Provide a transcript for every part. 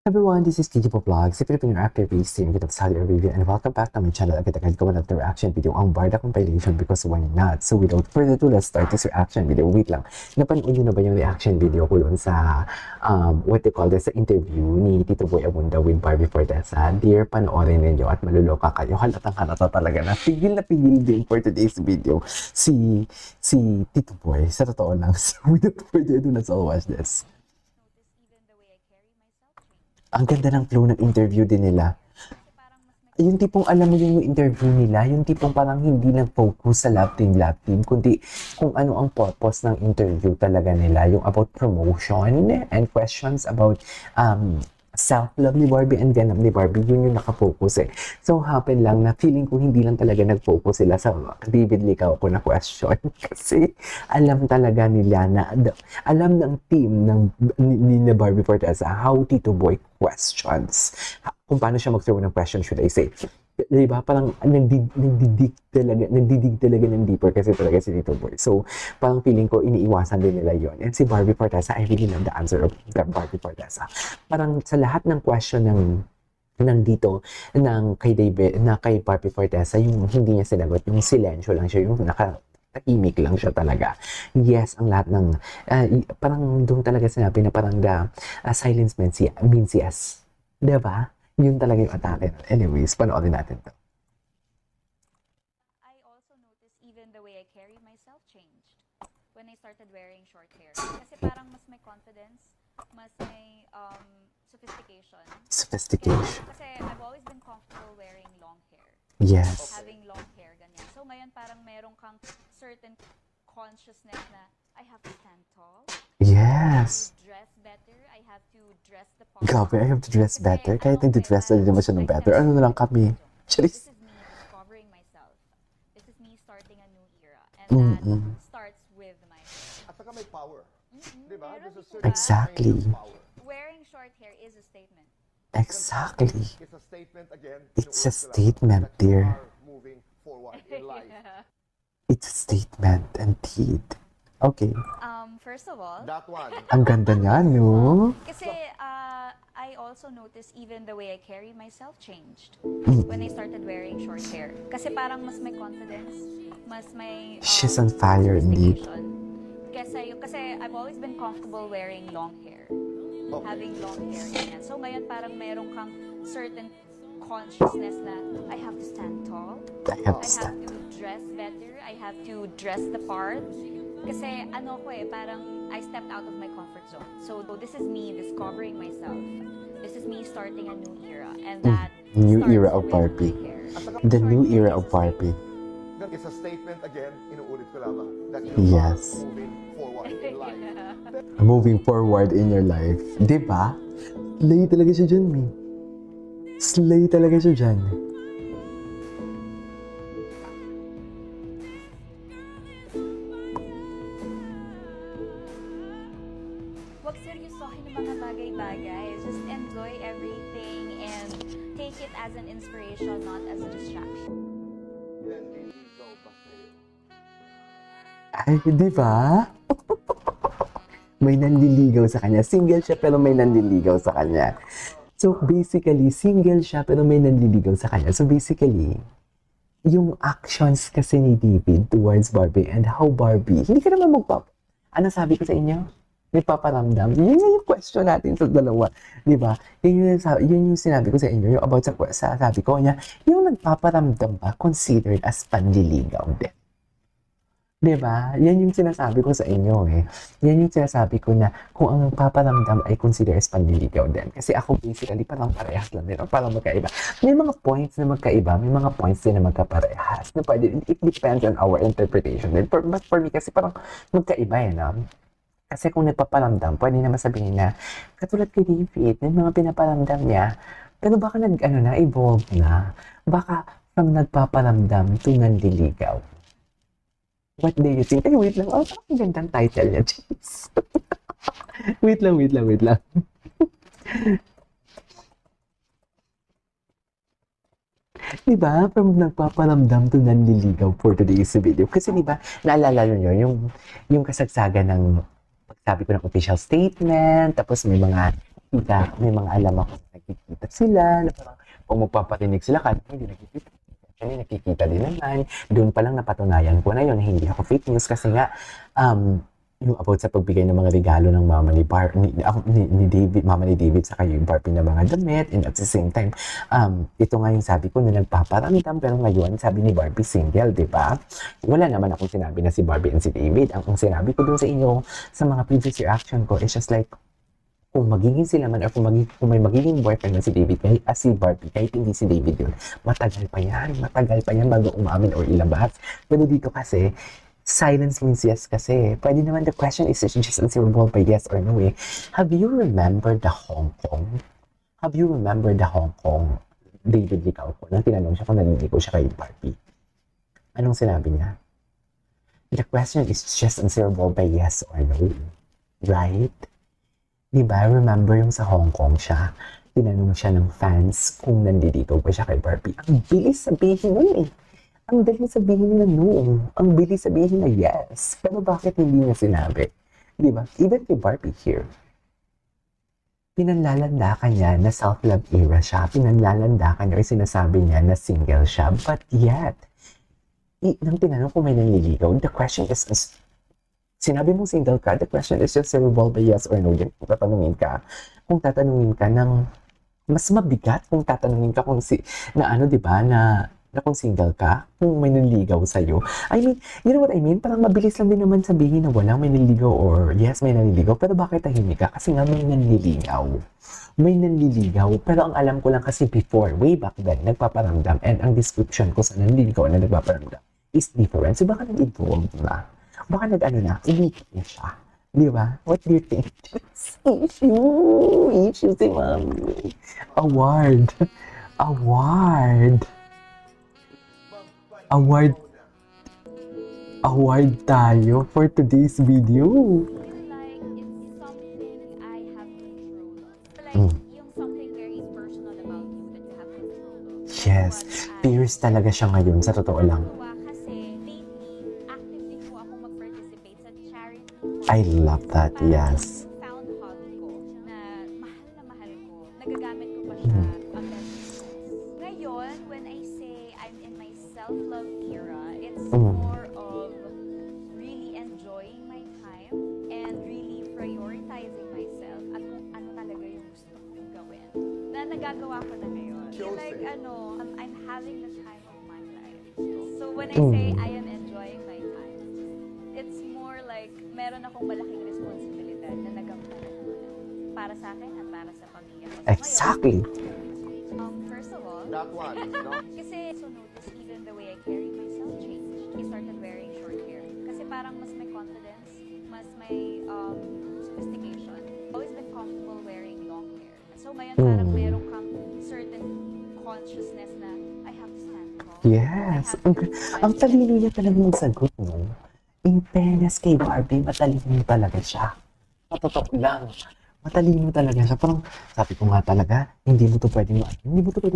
Everyone, this is Kiki po Vlog, si Filipino actor based in Saudi Arabia, and welcome back to my channel. Agad ko na reaction video ang Barda compilation because why not? So without further ado, let's start this reaction video. Wait lang, napanood nyo na ba yung reaction video ko doon sa, what they call this, sa interview ni Tito Boy Abunda with Barbie Fortesa? Dear, panoorin ninyo at maluloka kayo. Halatang halata talaga na pigil din for today's video si Tito Boy. Sa totoo lang, so without further ado, let's all watch this. Ang ganda ng flow ng interview din nila. Yung tipong alam mo yung interview nila, yung tipong parang hindi lang focus sa love team, kundi kung ano ang purpose ng interview talaga nila, yung about promotion and questions about self-love ni Barbie and venom ni Barbie, yun yung nakafocus eh. So happen lang na feeling ko hindi lang talaga nag-focus sila sa David Licao ko na question kasi alam talaga nila na, alam ng team ni Barbie Fortesa how Tito Boy questions. Kung paano siya mag-throw ng question, should I say. Diba? Parang nagdidig talaga ng deeper kasi talaga si Tito Boy. So, parang feeling ko iniiwasan din nila yon. And si Barbie Fortesa, I really love the answer of Barbie Fortesa. Parang sa lahat ng question ng dito, kay David, na kay Barbie Fortesa, yung hindi niya sinagot, yung silensyo lang siya, yung tahimik lang siya talaga. Yes, ang lahat ng, parang doon talaga sinabi na parang silence means yes. Diba? Yun talaga yung atake. Anyways, panoorin natin to. I also noticed even the way I carry myself changed when I started wearing short hair. Kasi parang mas may confidence, mas may sophistication. Kasi I've always been comfortable wearing long hair. Yes. Having long hair, ganyan. So ngayon parang meron kang certain consciousness na I have to stand tall. Yes. To dress better. I have to dress the part. Grabe, I have to dress better. Kahit nag-dress na din naman siya ng better. Ano na lang kami? This is me discovering myself. This is me starting a new era. And that starts with my hair. At saka may power. Diba? Exactly. Wearing short hair is a statement. Exactly. It's a statement again. It's a statement, dear. Moving forward in life. It's a statement, indeed. Okay. First of all, That one. Ang ganda niya, no? kasi I also noticed even the way I carry myself changed when I started wearing short hair. Kasi parang mas may confidence, mas may She's on fire, indeed. sophistication. Kasi I've always been comfortable wearing long hair. Having long hair. Ganyan. So ngayon parang meron kang certain consciousness na I have to stand tall. I have to I have stand. to dress better. I have to dress the part. Kasi ano ko parang I stepped out of my comfort zone. So this is me discovering myself. This is me starting a new era. And that New starts era of with Barbie. my hair. The new era of Barbie. That is a statement again. Inuulit ko lamang. That you Yes. are moving forward in life. Moving forward in your life. Diba? Slay talaga siya dyan, Mi. Slay talaga siya dyan. Huwag seryosohin ng mga bagay-bagay. Just enjoy everything and take it as an inspiration, not as a distraction. Nanliligaw ba sa'yo? Ay, di ba? May nanliligaw sa kanya. Single siya pero may nanliligaw sa kanya. So basically, single siya pero may nanliligaw sa kanya. So basically, yung actions kasi ni David towards Barbie and how Barbie, hindi ka naman ano sabi ko sa inyo? May paparamdam. Yun yung question natin sa dalawa. Di ba? Yun yung sinabi ko sa inyo. Yung about sa sabi ko niya, yung nagpaparamdam ba considered as panliligaw din? Diba? Yan yung sinasabi ko sa inyo eh. Yan yung sinasabi ko na kung ang paparamdam ay consider as panliligaw din. Kasi ako basically parang parehas lang din. Parang magkaiba. May mga points na magkaiba. May mga points din na magkaparehas. Na pwede, it depends on our interpretation. But for me kasi parang magkaiba eh. No? Kasi kung nagpaparamdam, pwede naman sabihin na katulad kay David, may mga pinaparamdam niya. Pero baka evolve na. Baka from nagpaparamdam to nanliligaw. What do you think? Ay, wait lang. Oh, ang gandang title niya. Jeez. wait lang. Diba? From nagpaparamdam to nanliligaw for today's video. Kasi diba, naalala nyo yung kasagsagan ng pagsabi ko ng official statement, tapos may mga nakikita, may mga alam ako na nakikita sila, na parang kung magpapatinig sila, kahit hindi nakikita. Actually, nakikita din naman. Doon pa lang napatunayan ko na yun, hindi ako fake news kasi nga, yung about sa pagbigay ng mga regalo ng mama ni ni David, mama ni David, saka yung Barbie na mga damit, and at the same time, ito nga yung sabi ko na nagpaparamdam, pero ngayon, sabi ni Barbie single, di ba? Wala naman akong sinabi na si Barbie and si David. Ang sinabi ko dun sa inyo, sa mga previous reaction ko, is just like, kung magiging sila man, or kung may magiging boyfriend na si David, si Barbie, kahit hindi si David yun, matagal pa yan bago umamin or ilabas. Pero dito kasi, silence means yes kasi. Pwede naman, the question is just answerable by yes or no eh. Have you remembered the Hong Kong? Have you remembered the Hong Kong David Licao ko? Nang tinanong siya kung naliligo siya kay Barbie. Anong sinabi niya? The question is just answerable by yes or no. Right? Diba? Remember yung sa Hong Kong siya? Tinanong siya ng fans kung nandiligaw ba siya kay Barbie. Ang bilis sabihin nun eh. Ang bilis sabihin na no. Ang bilis sabihin na yes. Pero bakit hindi niya sinabi? Di ba? Even kay Barbie here, pinanlalandakan niya na self-love era siya. Pinanlalandakan niya o sinasabi niya na single siya. But yet, nang tinanong kung may nanliligaw, the question is, sinabi mo single ka, the question is just revolve by yes or no. Kung tatanungin ka ng mas mabigat kung tatanungin ka kung di ba, na kung single ka, kung may nanligaw sa'yo. I mean, you know what I mean? Parang mabilis lang din naman sabihin na walang may nanligaw or yes, may nanligaw. Pero bakit tahimik ka? Kasi nga may nanliligaw. May nanliligaw. Pero ang alam ko lang kasi before, way back then, nagpaparamdam. And ang description ko sa nanliligaw na nagpaparamdam is different. So baka nag-evolve na. Baka umikit na siya. Di ba? What do you think? Issue si Mami. Award tayo for today's video. Like, it's something I have control of. Like, yung something very personal about you that you have control of. Yes, fierce talaga siya ngayon, sa totoo lang. Kasi lately, actively po ako mag-participate sa charity. I love that, yes. Found hobby ko na mahal ko. Nagagamit ko pa siya against. Ngayon, when I say I'm in my self-love era, it's more of really enjoying my time and really prioritizing myself at kung ano talaga yung gusto kong gawin. Na nagagawa ko na ngayon. Like, I'm having the time of my life. So when I say I am enjoying my time, it's more like meron akong malaking responsibilidad na nagampanan ko na para sa akin at para sa pamilya ko. So Exactly. ngayon, first of all, That one, no? kasi so notice even the way I carry myself changed. I started wearing short hair. Kasi parang mas may confidence, mas may sophistication. Always been comfortable wearing long hair. So ngayon parang meron kang certain consciousness na I have to stand tall. Yes. Ang talino niya talaga ng sagot, no? In fairness kay Barbie, matalino talaga siya. Matotoo lang. Matalino talaga siya. Parang sabi ko nga talaga, hindi mo to pwedeng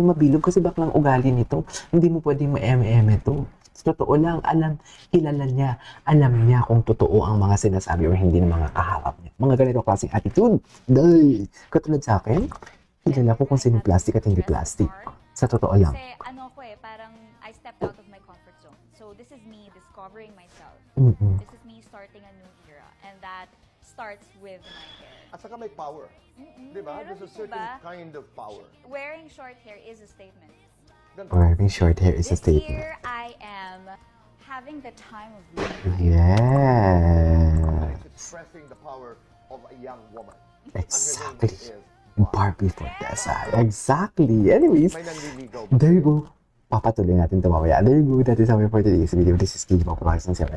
mabilog kasi baklang ugali nito. Hindi mo pwedeng ma-eme ito. Totoo lang, kilala niya, alam niya kung totoo ang mga sinasabi o hindi ng mga kaharap niya. Mga ganito klaseng attitude. Dahil, katulad sa akin, kilala ko kung sino plastic at hindi plastic. Sa totoo lang. Kasi parang I stepped out of my comfort zone. So this is me discovering myself. This is me starting a new era. And that starts with my hair. At saka may power. Di ba? There's a certain kind of power. Wearing short hair is a statement. Wearing short hair is a This statement. year, I am having the time of my life. Yes. Expressing the power of a young woman. Exactly. And her name is Barbie Fortesa. Exactly. Anyways, may nanliligaw ba? there you go. Papatuloy natin ito mamaya. There you go. That is how we for today's video. This is Kiji Papakas ng 7